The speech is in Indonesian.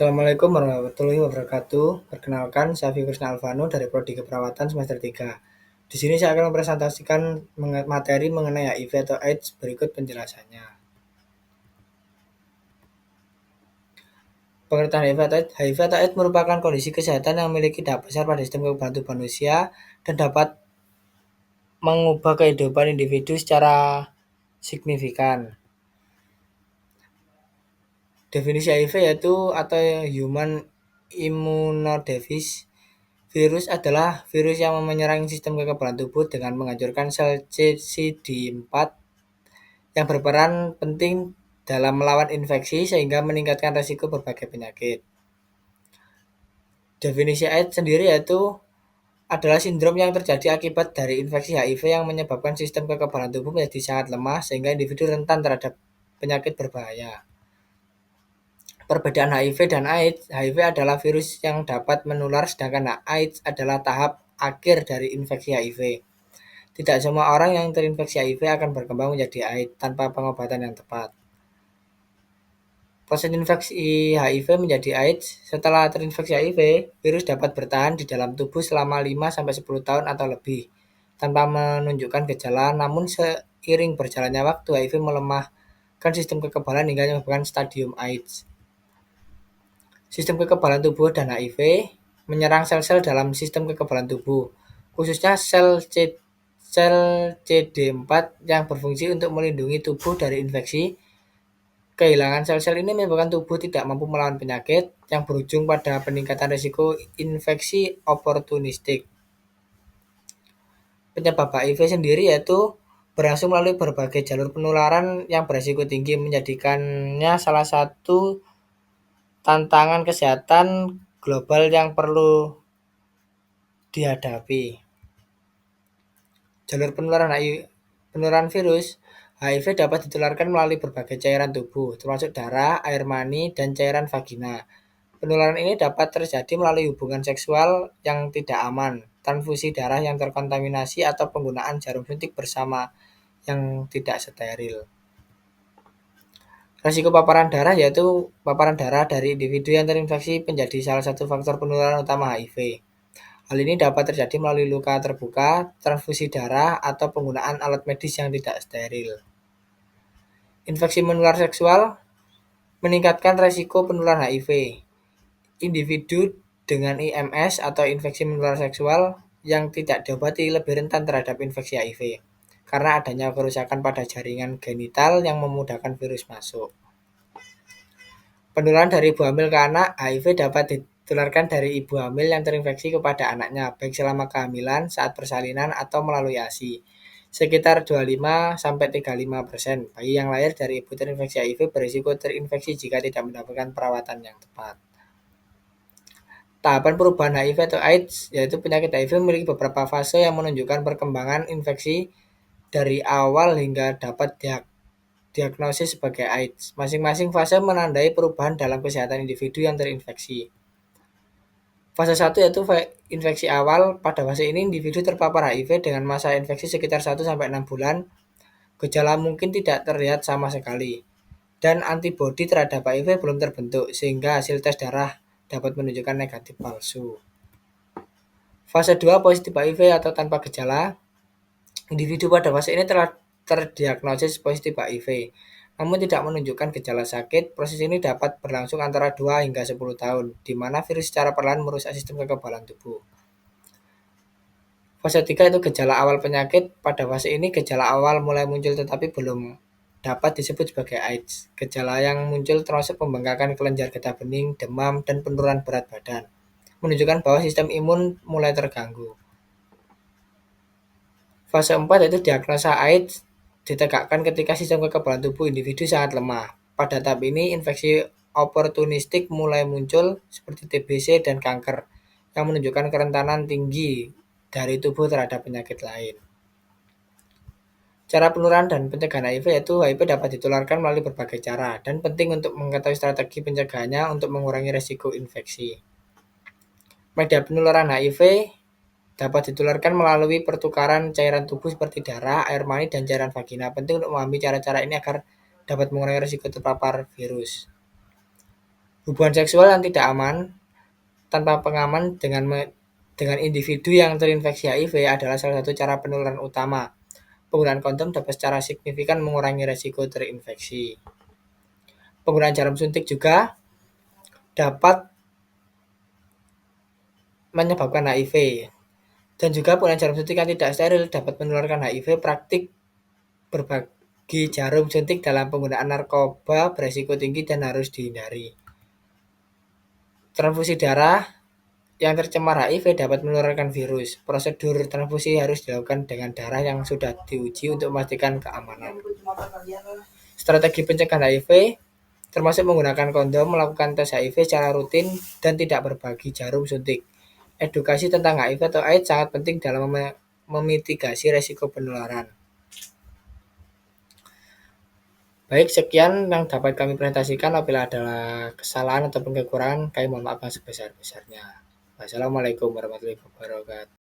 Assalamualaikum warahmatullahi wabarakatuh. Perkenalkan, saya Fikrisna Alvano dari Prodi Keperawatan semester 3. Di sini saya akan mempresentasikan materi mengenai HIV atau AIDS. Berikut penjelasannya. Pengertian HIV atau AIDS. HIV atau AIDS merupakan kondisi kesehatan yang memiliki dampak besar pada sistem kekebalan tubuh manusia dan dapat mengubah kehidupan individu secara signifikan. Definisi HIV yaitu atau Human Immunodeficiency virus adalah virus yang menyerang sistem kekebalan tubuh dengan menghancurkan sel CD4 yang berperan penting dalam melawan infeksi sehingga meningkatkan resiko berbagai penyakit. Definisi AIDS sendiri yaitu adalah sindrom yang terjadi akibat dari infeksi HIV yang menyebabkan sistem kekebalan tubuh menjadi sangat lemah sehingga individu rentan terhadap penyakit berbahaya. Perbedaan HIV dan AIDS, HIV adalah virus yang dapat menular sedangkan AIDS adalah tahap akhir dari infeksi HIV. Tidak semua orang yang terinfeksi HIV akan berkembang menjadi AIDS tanpa pengobatan yang tepat. Proses infeksi HIV menjadi AIDS, setelah terinfeksi HIV, virus dapat bertahan di dalam tubuh selama 5-10 tahun atau lebih tanpa menunjukkan gejala, namun seiring berjalannya waktu HIV melemahkan sistem kekebalan hingga menyebabkan stadium AIDS. Sistem kekebalan tubuh dan HIV menyerang sel-sel dalam sistem kekebalan tubuh, khususnya sel CD4 yang berfungsi untuk melindungi tubuh dari infeksi. Kehilangan sel-sel ini menyebabkan tubuh tidak mampu melawan penyakit yang berujung pada peningkatan risiko infeksi oportunistik. Penyebab HIV sendiri yaitu berlangsung melalui berbagai jalur penularan yang berisiko tinggi, menjadikannya salah satu tantangan kesehatan global yang perlu dihadapi. Jalur penularan virus HIV dapat ditularkan melalui berbagai cairan tubuh, termasuk darah, air mani, dan cairan vagina. Penularan ini dapat terjadi melalui hubungan seksual yang tidak aman, transfusi darah yang terkontaminasi, atau penggunaan jarum suntik bersama yang tidak steril. Risiko paparan darah yaitu paparan darah dari individu yang terinfeksi menjadi salah satu faktor penularan utama HIV. Hal ini dapat terjadi melalui luka terbuka, transfusi darah, atau penggunaan alat medis yang tidak steril. Infeksi menular seksual meningkatkan risiko penularan HIV. Individu dengan IMS atau infeksi menular seksual yang tidak diobati lebih rentan terhadap infeksi HIV karena adanya kerusakan pada jaringan genital yang memudahkan virus masuk. Penularan dari ibu hamil ke anak, HIV dapat ditularkan dari ibu hamil yang terinfeksi kepada anaknya, baik selama kehamilan, saat persalinan, atau melalui ASI. Sekitar 25-35% bayi yang lahir dari ibu terinfeksi HIV berisiko terinfeksi jika tidak mendapatkan perawatan yang tepat. Tahapan perubahan HIV atau AIDS, yaitu penyakit HIV memiliki beberapa fase yang menunjukkan perkembangan infeksi dari awal hingga dapat diagnosis sebagai AIDS. Masing-masing fase menandai perubahan dalam kesehatan individu yang terinfeksi. Fase 1 yaitu infeksi awal. Pada fase ini individu terpapar HIV dengan masa infeksi sekitar 1-6 bulan. Gejala mungkin tidak terlihat sama sekali. Dan antibodi terhadap HIV belum terbentuk sehingga hasil tes darah dapat menunjukkan negatif palsu. Fase 2 positif HIV atau tanpa gejala. Individu pada fase ini telah terdiagnosis positif HIV, namun tidak menunjukkan gejala sakit. Proses ini dapat berlangsung antara 2-10 tahun, di mana virus secara perlahan merusak sistem kekebalan tubuh. Fase 3 itu gejala awal penyakit. Pada fase ini gejala awal mulai muncul tetapi belum dapat disebut sebagai AIDS. Gejala yang muncul termasuk pembengkakan kelenjar getah bening, demam, dan penurunan berat badan, menunjukkan bahwa sistem imun mulai terganggu. Fase 4 yaitu diagnosa AIDS ditegakkan ketika sistem kekebalan tubuh individu sangat lemah. Pada tahap ini, infeksi oportunistik mulai muncul seperti TBC dan kanker yang menunjukkan kerentanan tinggi dari tubuh terhadap penyakit lain. Cara penularan dan pencegahan HIV yaitu HIV dapat ditularkan melalui berbagai cara dan penting untuk mengetahui strategi pencegahannya untuk mengurangi risiko infeksi. Media penularan HIV dapat ditularkan melalui pertukaran cairan tubuh seperti darah, air mani, dan cairan vagina. Penting untuk memahami cara-cara ini agar dapat mengurangi risiko terpapar virus. Hubungan seksual yang tidak aman tanpa pengaman dengan individu yang terinfeksi HIV adalah salah satu cara penularan utama. Penggunaan kondom dapat secara signifikan mengurangi resiko terinfeksi. Penggunaan jarum suntik juga dapat menyebabkan HIV. Dan juga penggunaan jarum suntik yang tidak steril dapat menularkan HIV. Praktik berbagi jarum suntik dalam penggunaan narkoba beresiko tinggi dan harus dihindari. Transfusi darah yang tercemar HIV dapat menularkan virus. Prosedur transfusi harus dilakukan dengan darah yang sudah diuji untuk memastikan keamanan. Strategi pencegahan HIV termasuk menggunakan kondom, melakukan tes HIV secara rutin, dan tidak berbagi jarum suntik. Edukasi tentang HIV atau AIDS sangat penting dalam memitigasi resiko penularan. Baik, sekian yang dapat kami presentasikan. Apabila ada kesalahan ataupun kekurangan, kami mohon maaf yang sebesar-besarnya. Wassalamualaikum warahmatullahi wabarakatuh.